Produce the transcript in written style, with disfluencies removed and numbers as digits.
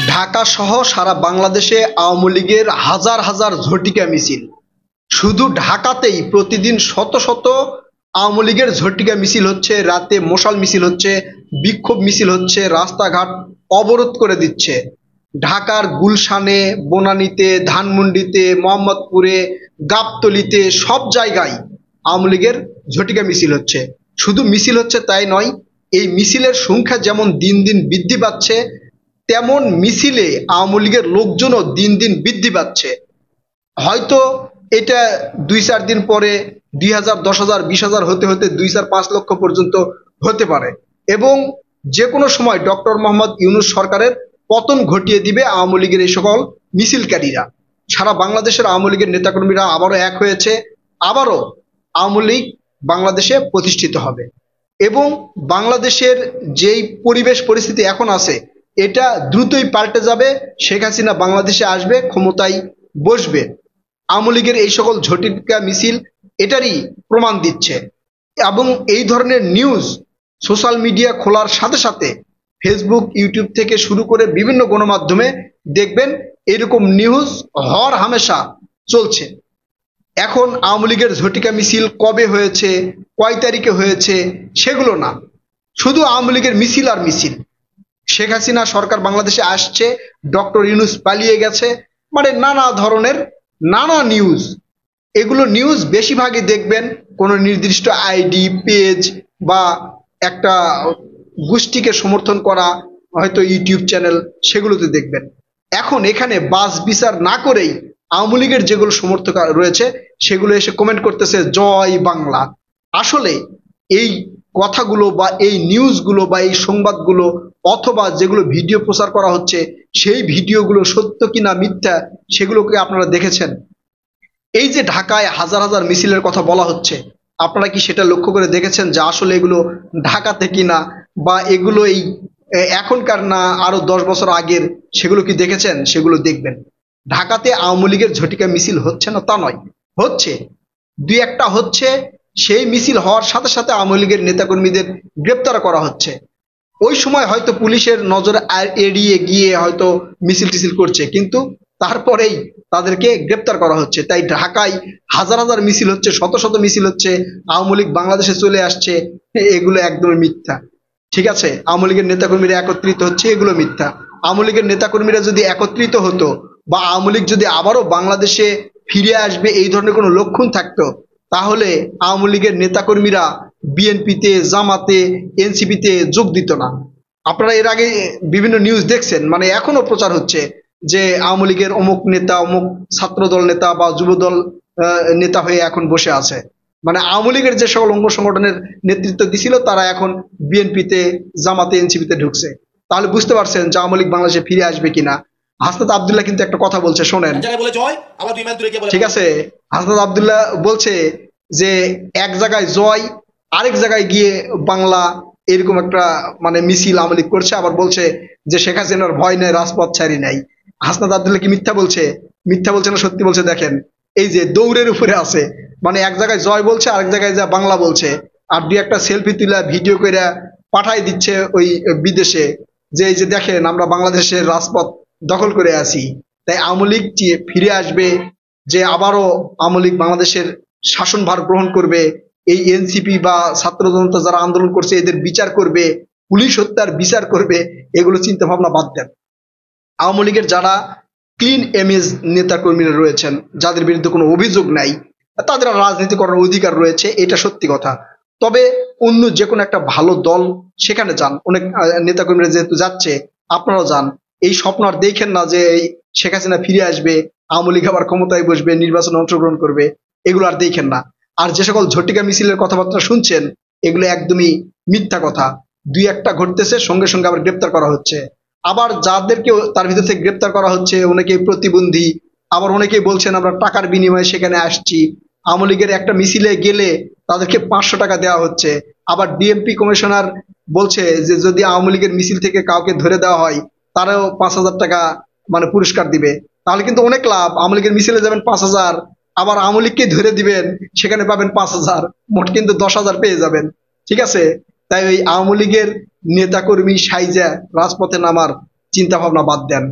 ঢাকা সহ সারা বাংলাদেশে আওয়ামী লীগের হাজার হাজার ঝটিকা মিছিল। শুধু ঢাকাতেই প্রতিদিন শত শত আওয়ামী লীগের ঝটিকা মিছিল হচ্ছে, রাতে মশাল মিছিল হচ্ছে, বিক্ষোভ মিছিল হচ্ছে, রাস্তাঘাট অবরোধ করে দিচ্ছে। ঢাকার গুলশানে, বনানীতে, ধানমন্ডিতে, মোহাম্মদপুরে, গাবতলীতে সব জায়গায় আওয়ামী লীগের ঝটিকা মিছিল হচ্ছে। শুধু মিছিল হচ্ছে তাই নয়, এই মিছিলের সংখ্যা যেমন দিন দিন বৃদ্ধি পাচ্ছে, তেমন মিছিলে আওয়ামী লীগের লোকজনও দিন দিন বৃদ্ধি পাচ্ছে। হয়তো এটা ২-৪ দিন পরে ২,০০০, ১০,০০০, ২০,০০০ হতে হতে ২-৪-৫ লক্ষ পর্যন্ত হতে পারে, এবং যে কোনো সময় ডক্টর মোহাম্মদ ইউনূস সরকারের পতন ঘটিয়ে দিবে আওয়ামী লীগের এই সকল মিছিলকারীরা। সারা বাংলাদেশের আওয়ামী লীগের নেতাকর্মীরা আবারও এক হয়েছে, আবারও আওয়ামী লীগ বাংলাদেশে প্রতিষ্ঠিত হবে, এবং বাংলাদেশের যেই পরিবেশ পরিস্থিতি এখন আছে এটা দ্রুতই পাল্টে যাবে। শেখ হাসিনা বাংলাদেশে আসবে, ক্ষমতায় বসবে। আওয়ামী লীগের এই সকল ঝটিকা মিছিল এটারই প্রমাণ দিচ্ছে, এবং এই ধরনের নিউজ সোশ্যাল মিডিয়া খোলার সাথে সাথে ফেসবুক, ইউটিউব থেকে শুরু করে বিভিন্ন গণমাধ্যমে দেখবেন এরকম নিউজ হর হামেশা চলছে। এখন আওয়ামী লীগের ঝটিকা মিছিল কবে হয়েছে, কয় তারিখে হয়েছে সেগুলো না, শুধু আওয়ামী লীগের মিছিল আর মিছিল। শেখ হাসিনা সরকার বাংলাদেশে আসছে, ডক্টর ইউনূস পালিয়ে গেছে, মানে নানা ধরনের নানা নিউজ। এগুলো নিউজ বেশিরভাগই দেখবেন কোনো নির্দিষ্ট আইডি, পেজ বা একটা গোষ্ঠীকে সমর্থন করা হয়তো ইউটিউব চ্যানেল, সেগুলোতে দেখবেন। এখন এখানে বাস বিচার না করেই আওয়ামী লীগের যেগুলো সমর্থক রয়েছে সেগুলো এসে কমেন্ট করতেছে জয় বাংলা। আসলে এই কথাগুলো বা এই নিউজগুলো বা এই সংবাদগুলো অথবা যেগুলো ভিডিও প্রচার করা হচ্ছে সেই ভিডিওগুলো সত্য কিনা মিথ্যা সেগুলোকে আপনারা দেখেছেন? এই যে ঢাকায় হাজার হাজার মিছিলের কথা বলা হচ্ছে, আপনারা কি সেটা লক্ষ্য করে দেখেছেন যে আসলে এগুলো ঢাকাতে কিনা, বা এগুলো এই এখনকার না আরো 10 বছর আগের, সেগুলো কি দেখেছেন? সেগুলো দেখবেন। ঢাকাতে আওয়ামী লীগের ঝটিকা মিছিল হচ্ছে না তা নয়, হচ্ছে, দুই একটা হচ্ছে। সেই মিছিল হওয়ার সাথে সাথে আওয়ামী লীগের নেতাকর্মীদের গ্রেপ্তার করা হচ্ছে। ওই সময় হয়তো পুলিশের নজর এড়িয়ে গিয়ে হয়তো মিছিল টিছিল করছে, কিন্তু তারপরেই তাদেরকে গ্রেপ্তার করা হচ্ছে। তাই ঢাকায় হাজার হাজার মিছিল হচ্ছে, শত শত মিছিল হচ্ছে, আওয়ামী লীগ বাংলাদেশে চলে আসছে, এগুলো একদমই মিথ্যা। ঠিক আছে, আওয়ামী লীগের নেতাকর্মীরা একত্রিত হচ্ছে, এগুলো মিথ্যা। আওয়ামী লীগের নেতাকর্মীরা যদি একত্রিত হতো বা আওয়ামী লীগ যদি আবারও বাংলাদেশে ফিরে আসবে এই ধরনের কোনো লক্ষণ থাকতো, তাহলে আওয়ামী লীগের নেতাকর্মীরা বিএনপিতে, জামাতে, এনসিপিতে যোগ দিত না। আপনারা এর আগে বিভিন্ন নিউজ দেখছেন, মানে এখনো প্রচার হচ্ছে যে আওয়ামী লীগের অমুক নেতা, অমুক ছাত্রদল নেতা বা যুবদল নেতা হয়ে এখন বসে আছে। মানে আওয়ামী লীগের যে সকল অঙ্গ সংগঠনের নেতৃত্ব দিছিল তারা এখন বিএনপিতে, জামাতে, এনসিপিতে ঢুকছে। তাহলে বুঝতে পারছেন যে আওয়ামী লীগ বাংলাদেশে ফিরে আসবে কিনা। হাসনাত আব্দুল্লাহ কিন্তু একটা কথা বলছে, শোনেন। ঠিক আছে, হাসনাত আব্দুল্লাহ বলছে যে এক জায়গায় জয়, আরেক জায়গায় গিয়ে বাংলা, এরকম একটা মানে মিছিল আওয়ামী লীগ করছে। আবার বলছে যে শেখ হাসিনার ভয় নেই, রাজপথ ছাড়ি নাই। হাসনাত আব্দুল্লাহ কি মিথ্যা বলছে? মিথ্যা বলছে না সত্যি বলছে? দেখেন, এই যে দৌড়ের উপরে আছে, মানে এক জায়গায় জয় বলছে, আরেক জায়গায় যা বাংলা বলছে, আর দুই একটা সেলফি তুলা ভিডিও করে পাঠাই দিচ্ছে ওই বিদেশে, যে এই যে দেখেন আমরা বাংলাদেশের রাজপথ দখল করে আছি। তাই আওয়ামী লীগ ফিরে আসবে, যে আবারও আওয়ামী লীগ বাংলাদেশের শাসনভার গ্রহণ করবে, এই এনসিপি বা ছাত্র জনতা যারা আন্দোলন করছে এদের বিচার করবে, পুলিশ হত্যার বিচার করবে, এগুলো চিন্তা ভাবনা বাদ দেন। আওয়ামী লীগের যারা ক্লিন এমেজ নেতা কর্মীরা রয়েছেন, যাদের বিরুদ্ধে কোনো অভিযোগ নাই, তাদের রাজনীতি করার অধিকার রয়েছে, এটা সত্যি কথা। তবে অন্য যে কোনো একটা ভালো দল সেখানে যান, অনেক নেতাকর্মীরা যেহেতু যাচ্ছে, আপনারাও যান। এই স্বপ্ন আর দেখেন না যে শেখ হাসিনা ফিরে আসবে, আওয়ামী লীগ আবার ক্ষমতায় বসবে, নির্বাচনে অংশগ্রহণ করবে, এগুলো আর দেখেন না। আর যে সকল ঝটিকা মিছিলের কথাবার্তা শুনছেন এগুলো একদমই মিথ্যা কথা। দুই একটা ঘটতেছে, সঙ্গে সঙ্গে আবার গ্রেপ্তার করা হচ্ছে। আবার যাদেরকে তার ভিতর থেকে গ্রেপ্তার করা হচ্ছে অনেকেই প্রতিবন্ধী, আবার অনেকেই বলছেন আমরা টাকার বিনিময়ে সেখানে আসছি। আওয়ামী লীগের একটা মিছিলে গেলে তাদেরকে 500 টাকা দেওয়া হচ্ছে। আবার ডিএমপি কমিশনার বলছে যে যদি আওয়ামী লীগের মিছিল থেকে কাউকে ধরে দেওয়া হয় তারাও 5,000 টাকা মানে পুরস্কার দিবে। তাহলে কিন্তু অনেক লাভ। আওয়ামী লীগের মিছিলে যাবেন 5,000, আবার আওয়ামী লীগকে ধরে দিবেন, সেখানে পাবেন 5,000, মোট কিন্তু 10,000 পেয়ে যাবেন। ঠিক আছে, তাই ওই আওয়ামী লীগের নেতাকর্মী সাইজা রাজপথে নামার চিন্তা ভাবনা বাদ দেন।